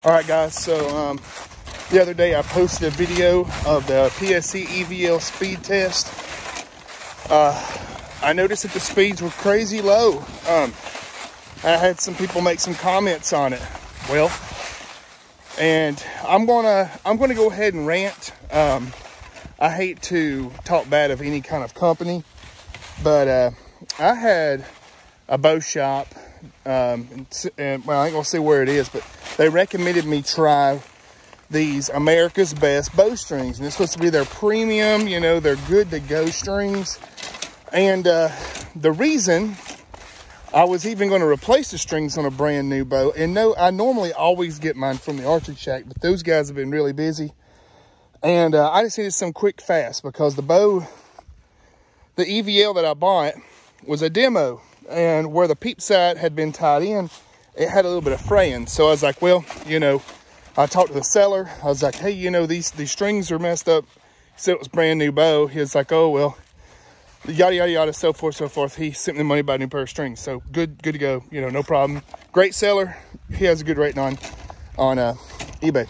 All right, guys, so the other day I posted a video of the PSE EVL speed test. I noticed that the speeds were crazy low. I had some people make some comments on it. Well, and I'm gonna go ahead and rant. I hate to talk bad of any kind of company, but I had a bow shop, and well, I ain't gonna say where it is, but they recommended me try these America's Best bowstrings, and it's supposed to be their premium, you know, they're good to go strings. And the reason I was even going to replace the strings on a brand new bow, and no, I normally always get mine from the Archery Shack, but those guys have been really busy, and I just needed some quick fast because the bow, the EVL that I bought was a demo, and where the peep sight had been tied in, it had a little bit of fraying. So I was like, well, you know, I talked to the seller. I was like, hey, you know, these strings are messed up. He said it was brand new bow. He was like, oh, well, yada, yada, yada, so forth, so forth. He sent me the money by a new pair of strings. So good to go, you know, no problem. Great seller. He has a good rating on eBay.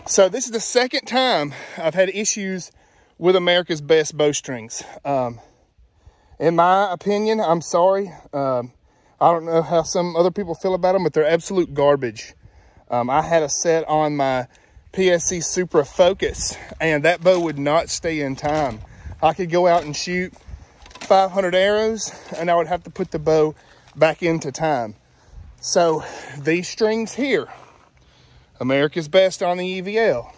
So this is the second time I've had issues with America's Best bowstrings. In my opinion, I'm sorry. I don't know how some other people feel about them, but they're absolute garbage. I had a set on my PSE Supra Focus, and that bow would not stay in time. I could go out and shoot 500 arrows, and I would have to put the bow back into time. So these strings here, America's Best on the EVL.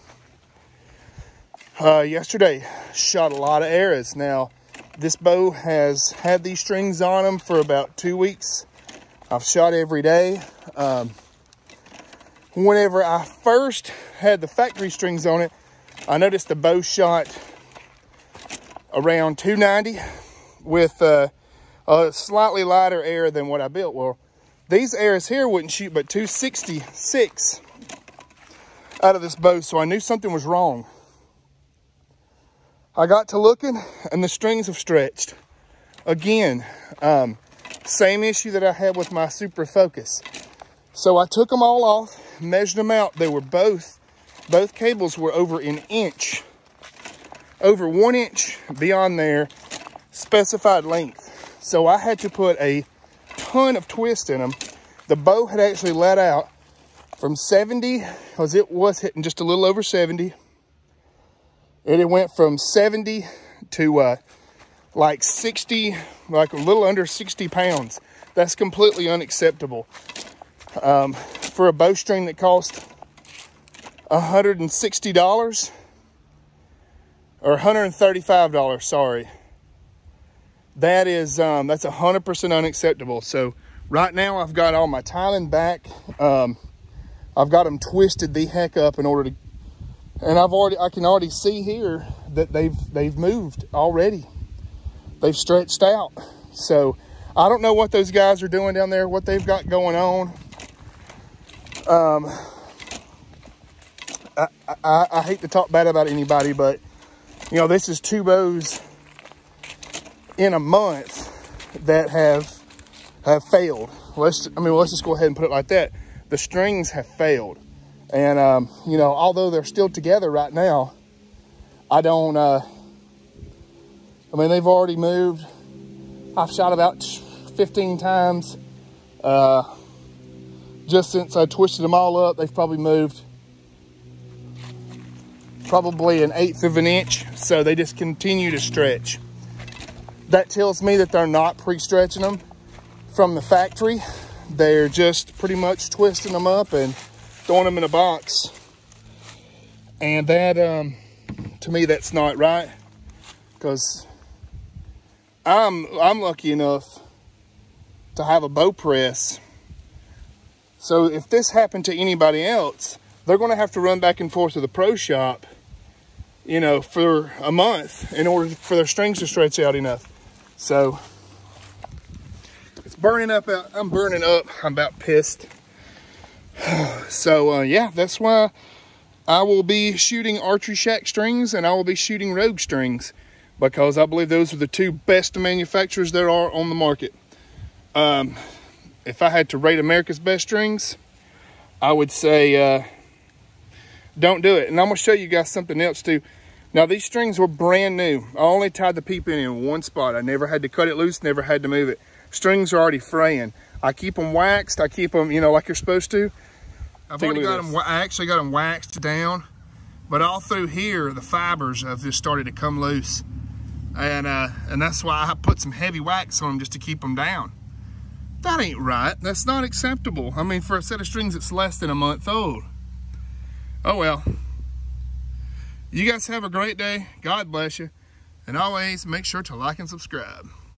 Yesterday, shot a lot of arrows. Now, this bow has had these strings on them for about 2 weeks. I've shot every day. Whenever I first had the factory strings on it, I noticed the bow shot around 290 with a slightly lighter arrow than what I built. Well, these arrows here wouldn't shoot but 266 out of this bow, so I knew something was wrong. I got to looking, and the strings have stretched. Again, same issue that I had with my Supra Focus. So I took them all off, measured them out. They were both cables were over an inch, over 1 inch beyond their specified length. So I had to put a ton of twist in them. The bow had actually let out from 70, because it was hitting just a little over 70. It went from 70 to like 60, like a little under 60 pounds. That's completely unacceptable. For a bowstring that cost $160 or $135, sorry. That is, that's 100% unacceptable. So right now I've got all my tiling back. I've got them twisted the heck up in order to, and I can already see here that they've moved already. They've stretched out. So I don't know what those guys are doing down there, what they've got going on. I hate to talk bad about anybody, but you know, this is 2 bows in a month that have failed. Let's just go ahead and put it like that. The strings have failed. And, you know, although they're still together right now, I don't, I mean, they've already moved. I've shot about 15 times. Just since I twisted them all up, they've probably moved probably 1/8 of an inch. So they just continue to stretch. That tells me that they're not pre-stretching them from the factory. They're just pretty much twisting them up and throwing them in a box. And that, to me, that's not right, because I'm lucky enough to have a bow press. So if this happened to anybody else, they're going to have to run back and forth to the pro shop, you know, for a month in order for their strings to stretch out enough. So it's burning up. I'm burning up. I'm about pissed. So yeah, that's why I will be shooting Archery Shack strings, and I will be shooting Rogue strings, because I believe those are the 2 best manufacturers there are on the market. If I had to rate America's Best strings, I would say don't do it. And I'm gonna show you guys something else too. Now these strings were brand new. I only tied the peep in one spot. I never had to cut it loose, never had to move it. Strings are already fraying. I keep them waxed. I keep them, you know, like you're supposed to. I actually got them waxed down, but all through here, the fibers have just started to come loose. And that's why I put some heavy wax on them just to keep them down. That ain't right. That's not acceptable. I mean, for a set of strings that's less than a month old. Oh well. You guys have a great day. God bless you. And always make sure to like and subscribe.